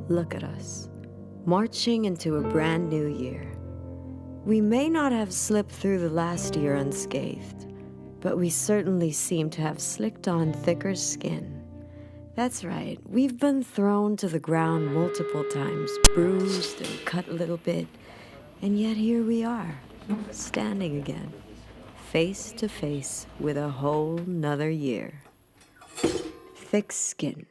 Look at us, marching into a brand new year. We may not have slipped through the last year unscathed, but we certainly seem to have slicked on thicker skin. That's right, we've been thrown to the ground multiple times, bruised and cut a little bit, and yet here we are, standing again, face to face with a whole nother year. Thick skin.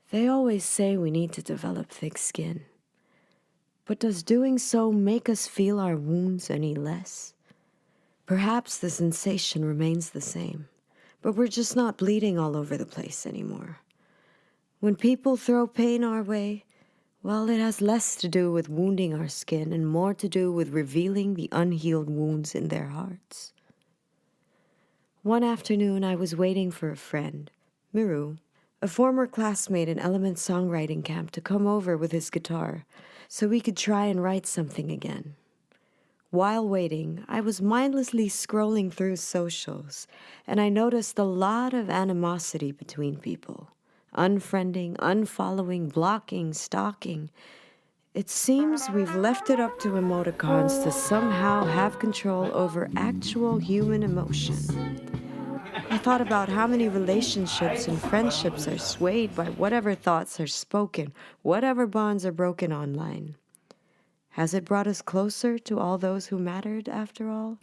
They always say we need to develop thick skin. But does doing so make us feel our wounds any less? Perhaps the sensation remains the same, but we're just not bleeding all over the place anymore. When people throw pain our way, well, it has less to do with wounding our skin and more to do with revealing the unhealed wounds in their hearts. One afternoon, I was waiting for a friend, Miru, a former classmate in Element songwriting camp, to come over with his guitar so we could try and write something again. While waiting, I was mindlessly scrolling through socials, and I noticed a lot of animosity between people. Unfriending, unfollowing, blocking, stalking. It seems we've left it up to emoticons to somehow have control over actual human emotion. I thought about how many relationships and friendships are swayed by whatever thoughts are spoken, whatever bonds are broken online. Has it brought us closer to all those who mattered, after all?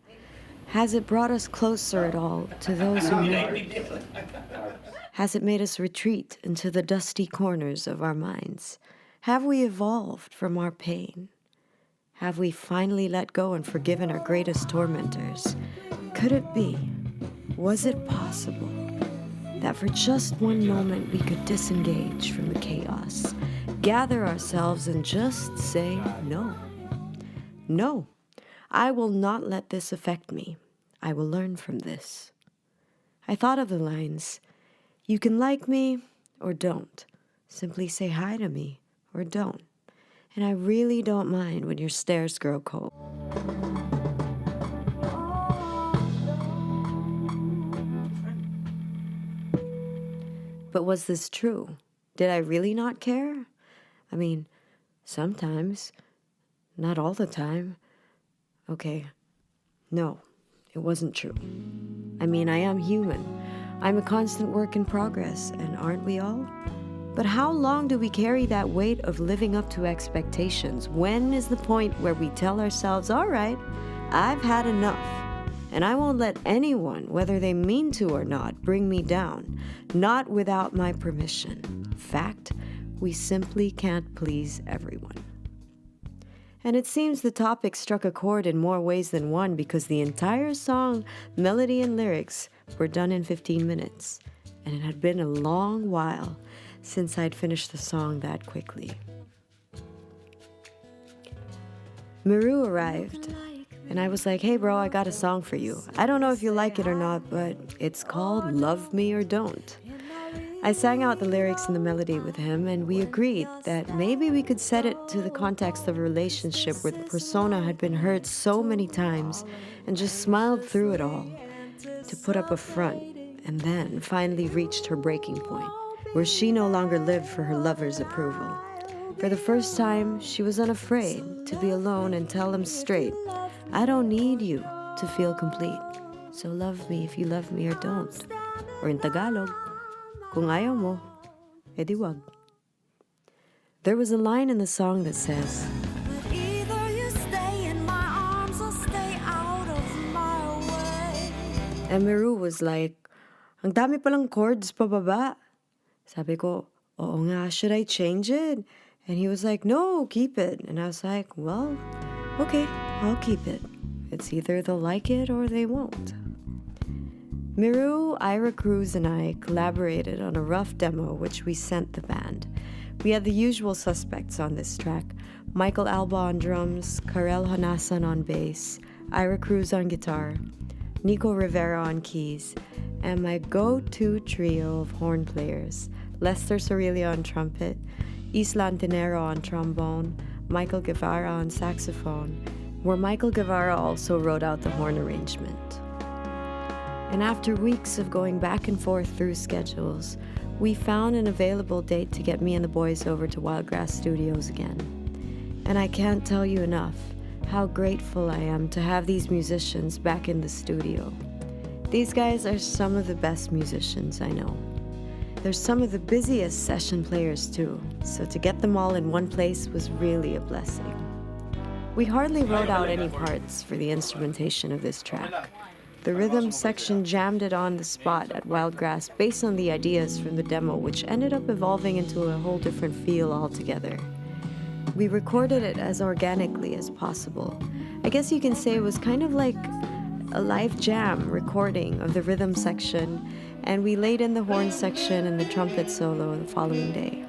Has it brought us closer at all to those who mattered? Has it made us retreat into the dusty corners of our minds? Have we evolved from our pain? Have we finally let go and forgiven our greatest tormentors? Could it be? Was it possible that for just one moment we could disengage from the chaos, gather ourselves and just say no? No, I will not let this affect me. I will learn from this. I thought of the lines, you can like me or don't. Simply say hi to me or don't. And I really don't mind when your stares grow cold. But was this true? Did I really not care? I mean, sometimes, not all the time. Okay, no, it wasn't true. I mean, I am human. I'm a constant work in progress, and aren't we all? But how long do we carry that weight of living up to expectations? When is the point where we tell ourselves, all right, I've had enough, and I won't let anyone, whether they mean to or not, bring me down, not without my permission. Fact, we simply can't please everyone. And it seems the topic struck a chord in more ways than one because the entire song, melody and lyrics, were done in 15 minutes. And it had been a long while since I'd finished the song that quickly. Miru arrived, and I was like, hey bro, I got a song for you. I don't know if you like it or not, but it's called Love Me or Don't. I sang out the lyrics and the melody with him, and we agreed that maybe we could set it to the context of a relationship where the persona had been hurt so many times and just smiled through it all to put up a front, and then finally reached her breaking point, where she no longer lived for her lover's approval. For the first time, she was unafraid to be alone and tell him straight, I don't need you to feel complete, so love me if you love me or don't. Or in Tagalog, kung ayaw mo, edi wag. There was a line in the song that says, but either you stay in my arms or stay out of my way. And Miru was like, ang dami palang chords pababa. Sabi ko, oo nga, should I change it? And he was like, no, keep it. And I was like, well, okay, I'll keep it. It's either they'll like it or they won't. Miru, Ira Cruz, and I collaborated on a rough demo which we sent the band. We had the usual suspects on this track: Michael Alba on drums, Karel Hanasan on bass, Ira Cruz on guitar, Nico Rivera on keys, and my go-to trio of horn players, Lester Sorillo on trumpet, Isla Antinero on trombone, Michael Guevara on saxophone, where Michael Guevara also wrote out the horn arrangement. And after weeks of going back and forth through schedules, we found an available date to get me and the boys over to Wildgrass Studios again. And I can't tell you enough how grateful I am to have these musicians back in the studio. These guys are some of the best musicians I know. They're some of the busiest session players too, so to get them all in one place was really a blessing. We hardly wrote out any parts for the instrumentation of this track. The rhythm section jammed it on the spot at Wildgrass based on the ideas from the demo, which ended up evolving into a whole different feel altogether. We recorded it as organically as possible. I guess you can say it was kind of like a live jam recording of the rhythm section, and we laid in the horn section and the trumpet solo the following day.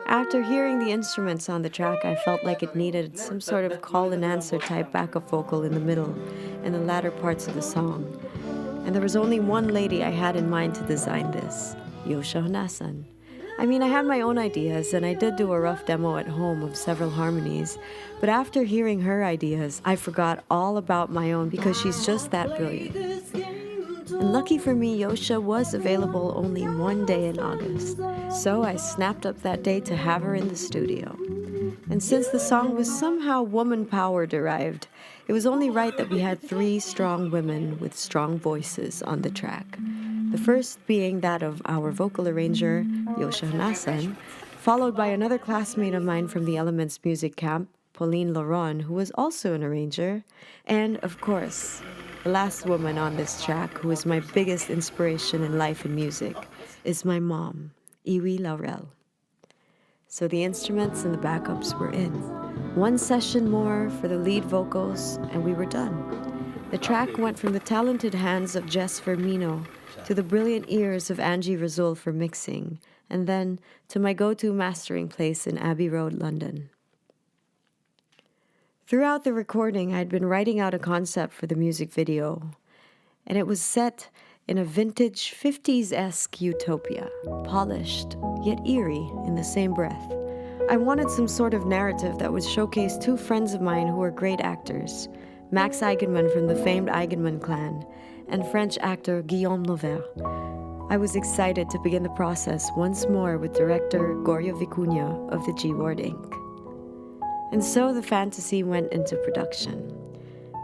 After hearing the instruments on the track, I felt like it needed some sort of call and answer type backup vocal in the middle and the latter parts of the song. And there was only one lady I had in mind to design this, Yosha Honasan. I mean, I had my own ideas, and I did do a rough demo at home of several harmonies, but after hearing her ideas, I forgot all about my own because she's just that brilliant. And lucky for me, Yosha was available only one day in August, so I snapped up that day to have her in the studio. And since the song was somehow woman power derived, it was only right that we had 3 strong women with strong voices on the track. The first being that of our vocal arranger, Yosha Honasan, followed by another classmate of mine from the Elements music camp, Pauline Laron, who was also an arranger, and, of course, the last woman on this track, who is my biggest inspiration in life and music, is my mom, Iwi Laurel. So the instruments and the backups were in. One session more for the lead vocals, and we were done. The track went from the talented hands of Jess Firmino to the brilliant ears of Angie Razul for mixing, and then to my go-to mastering place in Abbey Road, London. Throughout the recording, I'd been writing out a concept for the music video, and it was set in a vintage 50s-esque utopia, polished yet eerie in the same breath. I wanted some sort of narrative that would showcase 2 friends of mine who are great actors, Max Eigenmann from the famed Eigenmann clan, and French actor Guillaume Nover. I was excited to begin the process once more with director Gorio Vicuña of the G-Ward Inc. And so the fantasy went into production.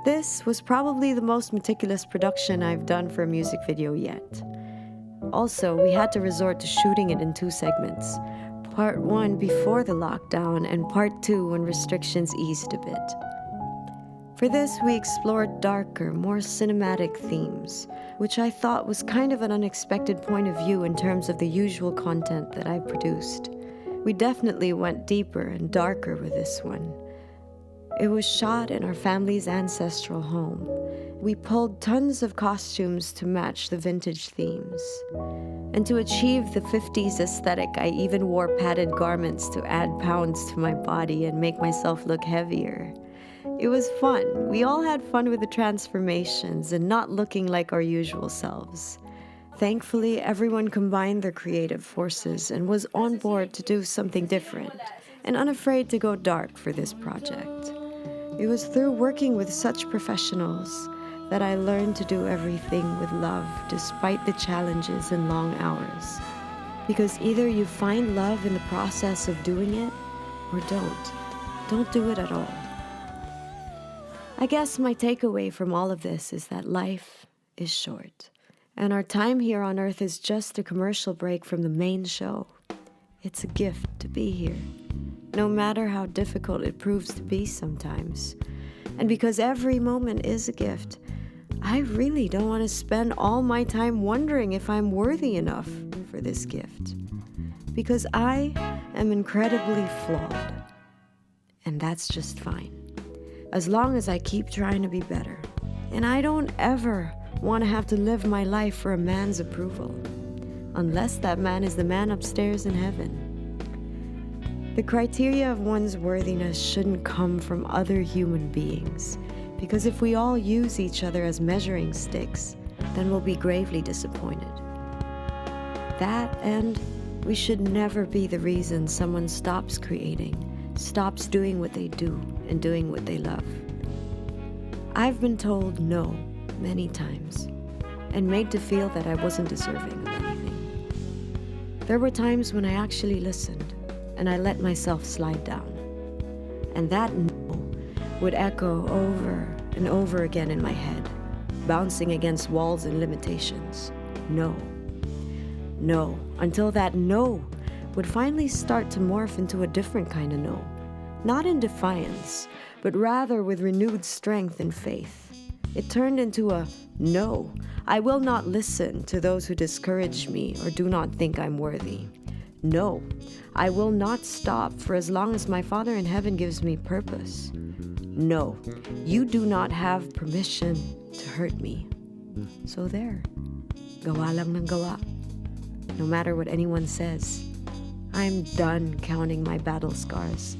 This was probably the most meticulous production I've done for a music video yet. Also, we had to resort to shooting it in 2 segments. Part 1 before the lockdown and Part 2 when restrictions eased a bit. For this, we explored darker, more cinematic themes, which I thought was kind of an unexpected point of view in terms of the usual content that I produced. We definitely went deeper and darker with this one. It was shot in our family's ancestral home. We pulled tons of costumes to match the vintage themes. And to achieve the 50s aesthetic, I even wore padded garments to add pounds to my body and make myself look heavier. It was fun. We all had fun with the transformations and not looking like our usual selves. Thankfully, everyone combined their creative forces and was on board to do something different and unafraid to go dark for this project. It was through working with such professionals that I learned to do everything with love despite the challenges and long hours. Because either you find love in the process of doing it or don't. Don't do it at all. I guess my takeaway from all of this is that life is short. And our time here on Earth is just a commercial break from the main show. It's a gift to be here, no matter how difficult it proves to be sometimes. And because every moment is a gift, I really don't want to spend all my time wondering if I'm worthy enough for this gift. Because I am incredibly flawed. And that's just fine. As long as I keep trying to be better. And I don't ever want to have to live my life for a man's approval, unless that man is the man upstairs in heaven. The criteria of one's worthiness shouldn't come from other human beings, because if we all use each other as measuring sticks, then we'll be gravely disappointed. That, and we should never be the reason someone stops creating stops doing what they do and doing what they love. I've been told no many times and made to feel that I wasn't deserving of anything. There were times when I actually listened and I let myself slide down. And that no would echo over and over again in my head, bouncing against walls and limitations. No. No, until that no would finally start to morph into a different kind of no. Not in defiance, but rather with renewed strength and faith. It turned into a no. I will not listen to those who discourage me or do not think I'm worthy. No, I will not stop for as long as my Father in heaven gives me purpose. No, you do not have permission to hurt me. So there, gawa lang ng gawa. No matter what anyone says, I'm done counting my battle scars.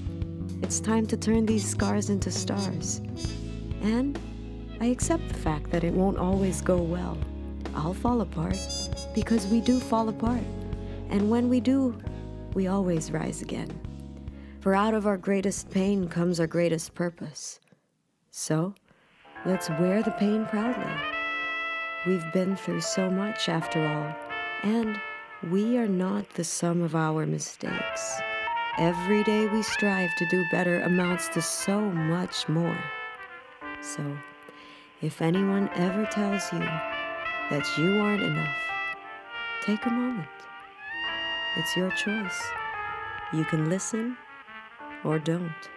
It's time to turn these scars into stars. And I accept the fact that it won't always go well. I'll fall apart, because we do fall apart. And when we do, we always rise again. For out of our greatest pain comes our greatest purpose. So, let's wear the pain proudly. We've been through so much after all, and we are not the sum of our mistakes. Every day we strive to do better amounts to so much more. So, if anyone ever tells you that you aren't enough, take a moment. It's your choice. You can listen or don't.